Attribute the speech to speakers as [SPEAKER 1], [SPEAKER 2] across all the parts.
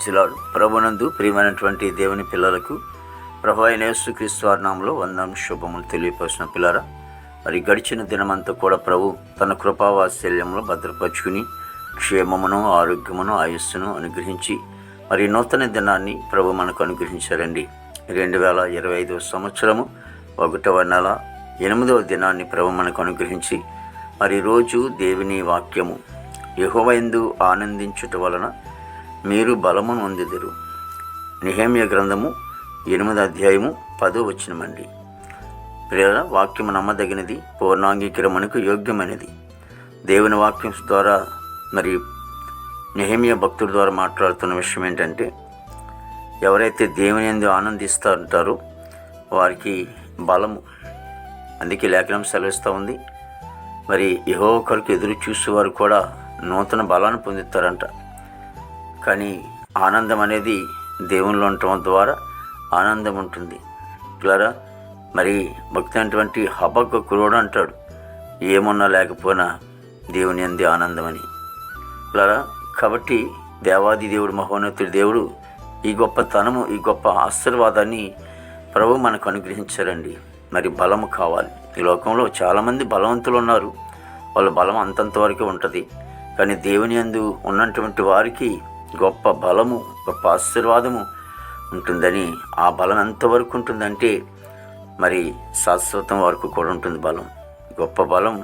[SPEAKER 1] Praise the lord. ప్రభునందు ప్రియమైనటువంటి దేవుని పిల్లలకు ప్రభు అయిన యేసుక్రీస్తు వారి నామములో వందనం శుభములు తెలియపరిచిన పిల్లరా, మరి గడిచిన దినమంతా కూడా ప్రభు తన కృపావాత్సల్యంలో భద్రపరుచుకుని క్షేమమును, ఆరోగ్యమును, ఆయుస్సును అనుగ్రహించి మరి నూతన దినాన్ని ప్రభు మనకు అనుగ్రహించారండి. 2025 సంవత్సరము 1వ నెల 8వ దినాన్ని ప్రభు మనకు అనుగ్రహించి మరి రోజు దేవుని వాక్యము యెహోవా యందు ఆనందించుట వలన మీరు బలమును పొందెదరు. నెహెమ్యా గ్రంథము 8వ అధ్యాయము 10వ వచనమండి. ప్రియర, వాక్యము నమ్మదగినది, పూర్ణాంగీకరణకు యోగ్యమైనది. దేవుని వాక్యం ద్వారా మరి నెహెమ్యా భక్తుడి ద్వారా మాట్లాడుతున్న విషయం ఏంటంటే, ఎవరైతే దేవుని యందు ఆనందిస్తూ ఉంటారో వారికి బలము, అందుకే లేఖనం సెలవిస్తూ ఉంది, మరి యెహోవా కొరకు ఎదురు చూసేవారు కూడా నూతన బలాన్ని పొందుతారంట. కానీ ఆనందం అనేది దేవునిలో ఉండటం ద్వారా ఆనందం ఉంటుంది. పిల్లరా, మరి భక్తి అయినటువంటి హబక్కూకు కూడా అంటాడు, ఏమున్నా లేకపోయినా దేవుని యందు ఆనందమని. పిల్లరా, కాబట్టి దేవాది దేవుడు, మహోన్నతుడి దేవుడు ఈ గొప్పతనము, ఈ గొప్ప ఆశీర్వాదాన్ని ప్రభు మనకు అనుగ్రహించారండి. మరి బలము కావాలి. ఈ లోకంలో చాలామంది బలవంతులు ఉన్నారు, వాళ్ళ బలం అంతంత వరకే ఉంటుంది. కానీ దేవుని యందు ఉన్నటువంటి వారికి గొప్ప బలము, గొప్ప ఆశీర్వాదము ఉంటుందని. ఆ బలం ఎంతవరకు ఉంటుందంటే మరి శాశ్వతం వరకు కూడా ఉంటుంది బలం. గొప్ప బలం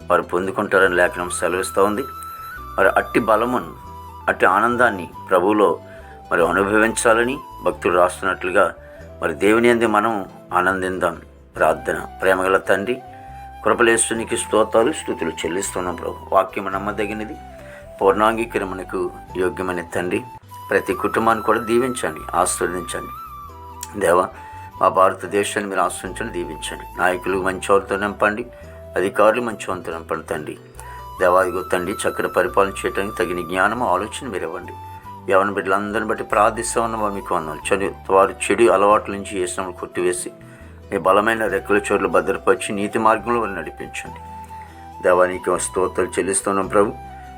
[SPEAKER 1] వారు పొందుకుంటారని లేఖనం సెలవిస్తూ ఉంది. మరి అట్టి బలమును, అట్టి ఆనందాన్ని ప్రభువులో మరి అనుభవించాలని భక్తులు రాస్తున్నట్లుగా మరి దేవుని యందు మనం ఆనందిందాం. ప్రార్థన. ప్రేమగల తండ్రి, కృపలేశ్వరునికి స్తోత్రాలు, స్తుతులు చెల్లిస్తున్నాం ప్రభు. వాక్యము నమ్మదగినది, పూర్ణాంగీకరణకు యోగ్యమైన తండ్రి, ప్రతి కుటుంబాన్ని కూడా దీవించండి, ఆశీర్వదించండి. దేవా, మా భారతదేశాన్ని మీరు ఆశ్రయించండి, దీవించండి. నాయకులు మంచివారితో నింపండి, అధికారులు మంచివారితో నింపండి తండ్రి. దేవాదిగో తండ్రి, చక్కటి పరిపాలన చేయడానికి తగిన జ్ఞానము, ఆలోచన మీరు ఇవ్వండి. యవన బిడ్డలందరిని బట్టి ప్రార్థిస్తూ ఉన్నాం మీకు వందనాలు. వారు చెడు అలవాట్ల నుంచి వేసినప్పుడు కొట్టివేసి మీ బలమైన రెక్కల చోట్ల భద్రపరిచి నీతి మార్గంలో వారిని నడిపించండి. దేవానికి స్తోత్రాలు చెల్లిస్తున్నాం ప్రభు.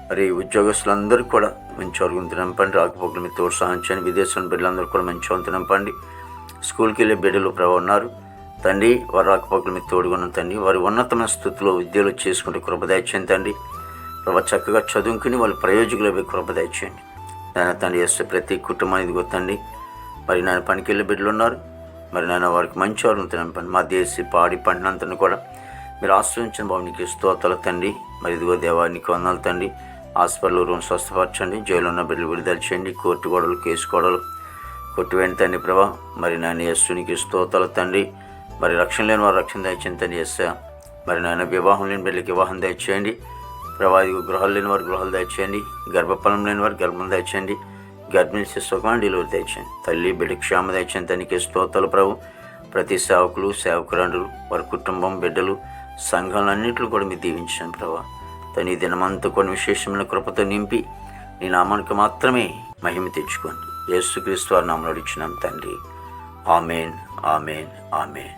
[SPEAKER 1] మరి ఉద్యోగస్తులందరూ కూడా మంచి వర్గంతో నింపండి. రాకపోకలు మీ తోడు సహాయించండి. విదేశంలో బిడ్డలందరూ కూడా మంచి వంతు నింపండి. స్కూల్కి వెళ్ళే బిడ్డలు ప్రభు ఉన్నారు తండ్రి, వారు రాకపోకలు మీ తోడుగా తండ్రి. వారి ఉన్నతమైన స్థితిలో విద్యలో చేసుకుంటే కృపదయచేయండి తండ్రి. ప్రభు చక్కగా చదువుకుని వాళ్ళు ప్రయోజకులు కృపదయచేయండి నాయన తండ్రి. చేస్తే ప్రతి కుటుంబానికి గొత్తండి. మరి నాయన పనికి వెళ్ళే బిడ్డలు ఉన్నారు, మరి నాయన వారికి మంచి వర్గంతో నింపండి. మా దేశీ పాడి పంటనంతను కూడా మీరు ఆశ్రయించిన బాబునికి స్తోత్రాలు తండ్రి. మరి ఇదిగో దేవానికి వందనాలు తండ్రి. హాస్పిటల్ రూమ్ స్వస్థపరచండి. జైలు ఉన్న బిడ్డలు విడుదల చేయండి. కోర్టు గొడవలు, కేసు గొడవలు కొట్టివేయండి తండ్రి ప్రభా. మరి నాయన యేసునికి స్తోత్రాలు తండ్రి. మరి రక్షణ లేని వారు రక్షణ దయచేయండి తండ్రి. యేసయ్యా, మరి నాయన వివాహం లేని బిడ్డలకి వివాహం దయచేయండి ప్రభా. ఇదిగో గృహాలు లేని వారు గృహాలు దయచేయండి. గర్భఫలం లేని వారు గర్భం దయచేయండి. గర్భిణీ సుఖమైన డెలివరీ దయచేయండి తల్లి. బిడ్డ క్షేమ దయచేయండి తండ్రికి స్తోత్రాలు ప్రభు. ప్రతి సేవకులు, సేవకురాండ్రులు, వారి కుటుంబం, బిడ్డలు, సంఘాలన్నింటిలో కూడా మీరు దీవించండి ప్రభా. తన ఈ దినమంతా కొన్ని విశేషమైన కృపతో నింపి నీ నామానికి మాత్రమే మహిమ తెచ్చుకోండి. యేసుక్రీస్తు వారి నామములో అడుగుచున్నాం తండ్రి. ఆమేన్, ఆమేన్, ఆమేన్.